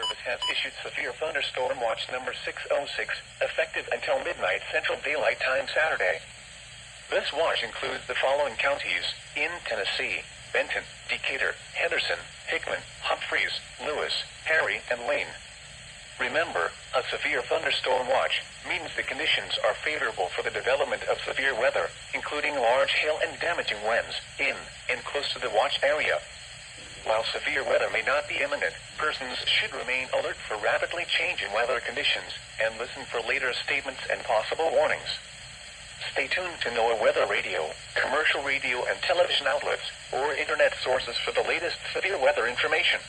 Service has issued severe thunderstorm watch number 606, effective until midnight Central Daylight Time Saturday. This watch includes the following counties in Tennessee: Benton, Decatur, Henderson, Hickman, Humphreys, Lewis, Perry, and Lane. Remember, a severe thunderstorm watch means the conditions are favorable for the development of severe weather, including large hail and damaging winds in and close to the watch area. While severe weather may not be imminent, persons should remain alert for rapidly changing weather conditions and listen for later statements and possible warnings. Stay tuned to NOAA Weather Radio, commercial radio and television outlets, or internet sources for the latest severe weather information.